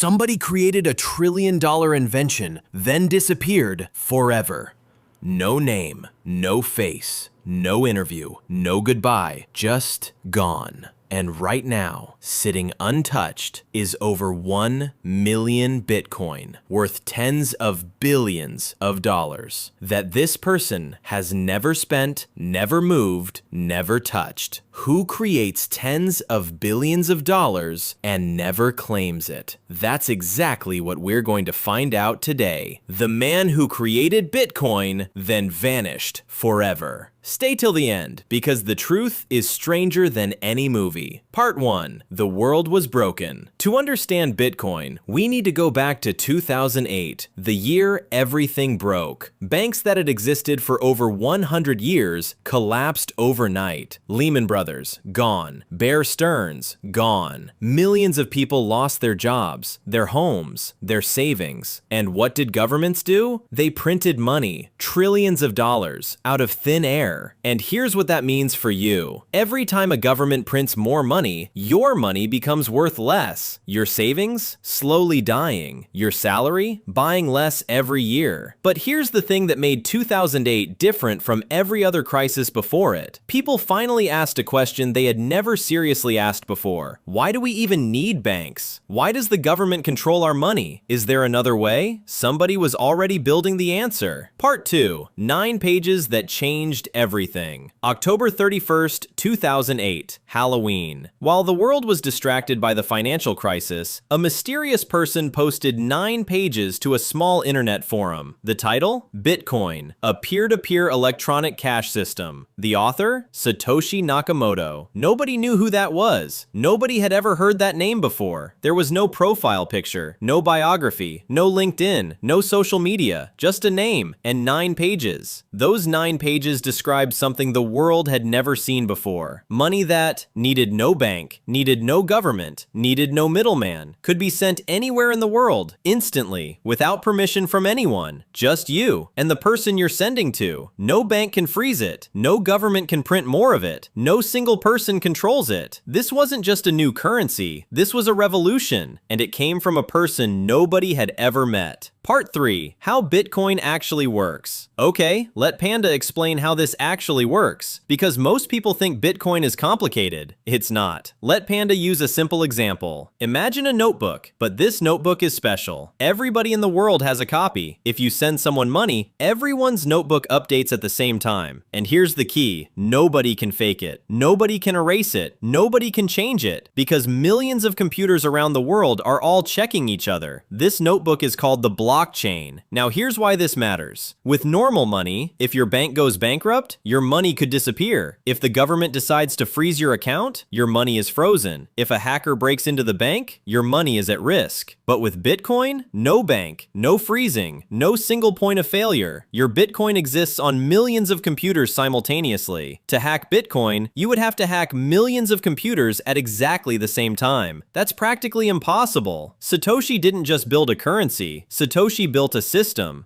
Somebody created a trillion-dollar invention, then disappeared forever. No name, no face, no interview, no goodbye, just gone. And right now, sitting untouched, is over 1 million Bitcoin, worth tens of billions of dollars, that this person has never spent, never moved, never touched. Who creates tens of billions of dollars and never claims it? That's exactly what we're going to find out today. The man who created Bitcoin, then vanished forever. Stay till the end, because the truth is stranger than any movie. Part 1. The world was broken. To understand Bitcoin, we need to go back to 2008, the year everything broke. Banks that had existed for over 100 years collapsed overnight. Lehman Brothers, gone. Bear Stearns, gone. Millions of people lost their jobs, their homes, their savings. And what did governments do? They printed money, trillions of dollars, out of thin air. And here's what that means for you. Every time a government prints more money, your money becomes worth less. Your savings? Slowly dying. Your salary? Buying less every year. But here's the thing that made 2008 different from every other crisis before it. People finally asked a question they had never seriously asked before. Why do we even need banks? Why does the government control our money? Is there another way? Somebody was already building the answer. Part 2. 9 pages that changed everything. October 31st, 2008, Halloween. While the world was distracted by the financial crisis, a mysterious person posted 9 pages to a small internet forum. The title? Bitcoin, a peer-to-peer electronic cash system. The author? Satoshi Nakamoto. Nobody knew who that was. Nobody had ever heard that name before. There was no profile picture, no biography, no LinkedIn, no social media, just a name and 9 pages. Those 9 pages described something the world had never seen before. Money that needed no bank, needed no government, needed no middleman, could be sent anywhere in the world, instantly, without permission from anyone. Just you and the person you're sending to. No bank can freeze it. No government can print more of it. No single person controls it. This wasn't just a new currency. This was a revolution, and it came from a person nobody had ever met. Part 3. How Bitcoin actually works. Okay, let Panda explain how this actually works, because most people think Bitcoin is complicated. It's not. Let Panda use a simple example. Imagine a notebook, but this notebook is special. Everybody in the world has a copy. If you send someone money, everyone's notebook updates at the same time. And here's the key. Nobody can fake it. Nobody can erase it. Nobody can change it, because millions of computers around the world are all checking each other. This notebook is called the blockchain. Now here's why this matters. With normal money, if your bank goes bankrupt, your money could disappear. If the government decides to freeze your account, your money is frozen. If a hacker breaks into the bank, your money is at risk. But with Bitcoin, no bank, no freezing, no single point of failure. Your Bitcoin exists on millions of computers simultaneously. To hack Bitcoin, you would have to hack millions of computers at exactly the same time. That's practically impossible. Satoshi didn't just build a currency. Satoshi built a system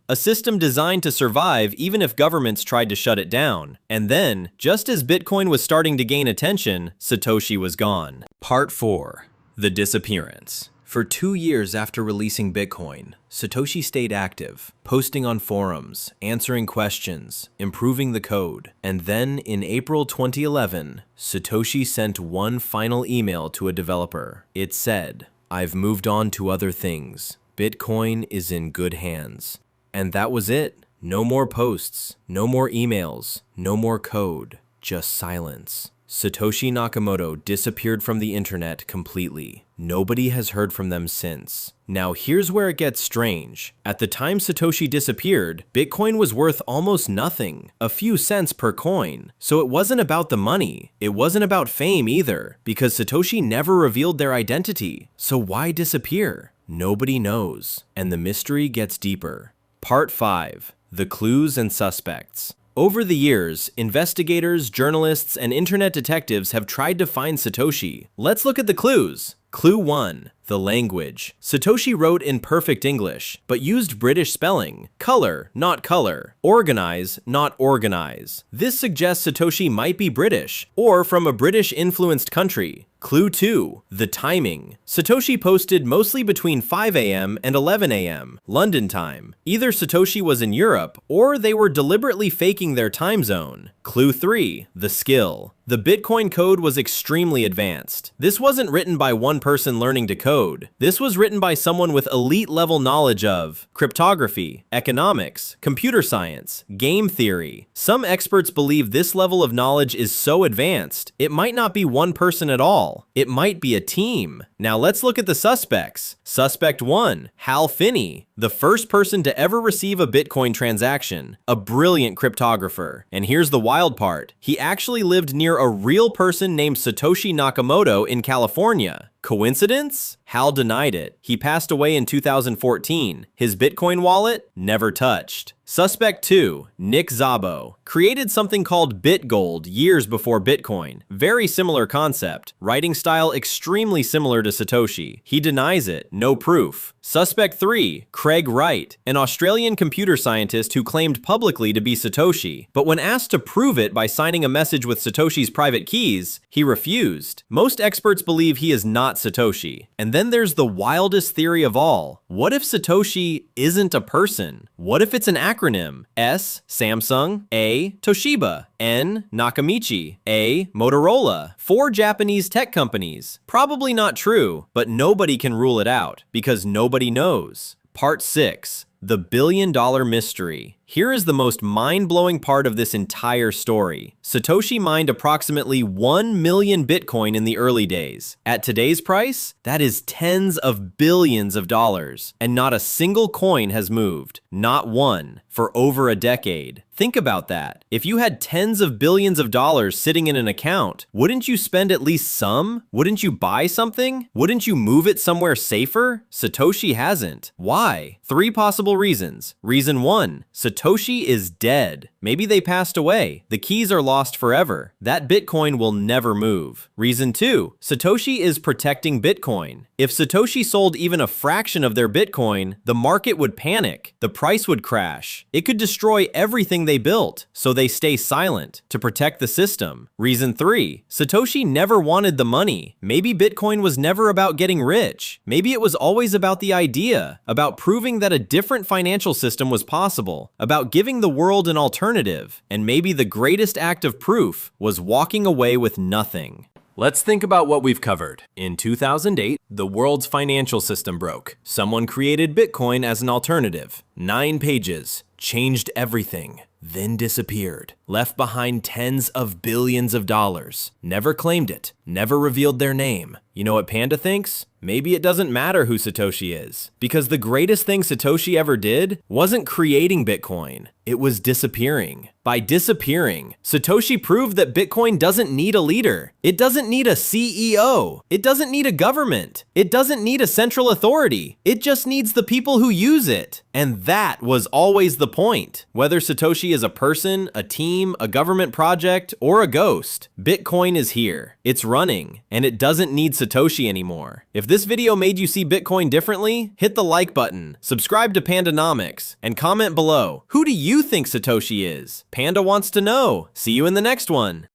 designed to survive even if governments tried to shut it down. And then, just as Bitcoin was starting to gain attention, Satoshi was gone. Part 4. The disappearance. For 2 years after releasing Bitcoin, Satoshi stayed active, posting on forums, answering questions, improving the code. And then, in April 2011, Satoshi sent one final email to a developer. It said, "I've moved on to other things. Bitcoin is in good hands." And that was it. No more posts, no more emails, no more code, just silence. Satoshi Nakamoto disappeared from the internet completely. Nobody has heard from them since. Now here's where it gets strange. At the time Satoshi disappeared, Bitcoin was worth almost nothing, a few cents per coin. So it wasn't about the money. It wasn't about fame either, because Satoshi never revealed their identity. So why disappear? Nobody knows. And the mystery gets deeper. Part 5. The clues and suspects. Over the years, investigators, journalists, and internet detectives have tried to find Satoshi. Let's look at the clues. Clue 1. The language. Satoshi wrote in perfect English, but used British spelling. Color, not color. Organize, not organize. This suggests Satoshi might be British, or from a British-influenced country. Clue 2. The timing. Satoshi posted mostly between 5 a.m. and 11 a.m. London time. Either Satoshi was in Europe, or they were deliberately faking their time zone. Clue 3. The skill. The Bitcoin code was extremely advanced. This wasn't written by one person learning to code. This was written by someone with elite-level knowledge of cryptography, economics, computer science, game theory. Some experts believe this level of knowledge is so advanced, it might not be one person at all. It might be a team. Now let's look at the suspects. Suspect 1, Hal Finney, the first person to ever receive a Bitcoin transaction, a brilliant cryptographer. And here's the wild part. He actually lived near a real person named Satoshi Nakamoto in California. Coincidence? Hal denied it. He passed away in 2014. His Bitcoin wallet? Never touched. Suspect 2, Nick Szabo, created something called BitGold years before Bitcoin. Very similar concept. Writing style extremely similar to Satoshi. He denies it. No proof. Suspect 3, Craig Wright, an Australian computer scientist who claimed publicly to be Satoshi, but when asked to prove it by signing a message with Satoshi's private keys, he refused. Most experts believe he is not Satoshi. And then there's the wildest theory of all. What if Satoshi isn't a person? What if it's an acronym? S, Samsung, A, Toshiba, N, Nakamichi, A, Motorola. 4 Japanese tech companies. Probably not true, but nobody can rule it out, because nobody knows. Part 6. The billion-dollar mystery. Here is the most mind-blowing part of this entire story. Satoshi mined approximately 1 million Bitcoin in the early days. At today's price, that is tens of billions of dollars. And not a single coin has moved. Not one. For over a decade. Think about that. If you had tens of billions of dollars sitting in an account, wouldn't you spend at least some? Wouldn't you buy something? Wouldn't you move it somewhere safer? Satoshi hasn't. Why? 3 possible reasons. Reason 1, Satoshi is dead. Maybe they passed away. The keys are lost forever. That Bitcoin will never move. Reason 2, Satoshi is protecting Bitcoin. If Satoshi sold even a fraction of their Bitcoin, the market would panic. The price would crash. It could destroy everything they built, so they stay silent to protect the system. Reason 3, Satoshi never wanted the money. Maybe Bitcoin was never about getting rich. Maybe it was always about the idea, about proving that a different financial system was possible, about giving the world an alternative. And maybe the greatest act of proof was walking away with nothing. Let's think about what we've covered. In 2008, the world's financial system broke. Someone created Bitcoin as an alternative. 9 pages, changed everything, then disappeared. Left behind tens of billions of dollars. Never claimed it, never revealed their name. You know what Panda thinks? Maybe it doesn't matter who Satoshi is, because the greatest thing Satoshi ever did wasn't creating Bitcoin, it was disappearing. By disappearing, Satoshi proved that Bitcoin doesn't need a leader. It doesn't need a CEO. It doesn't need a government. It doesn't need a central authority. It just needs the people who use it. And that was always the point. Whether Satoshi is a person, a team, a government project, or a ghost, Bitcoin is here. It's running, and it doesn't need Satoshi anymore. If this video made you see Bitcoin differently, hit the like button, subscribe to PandaNomics, and comment below. Who do you think Satoshi is? Panda wants to know. See you in the next one.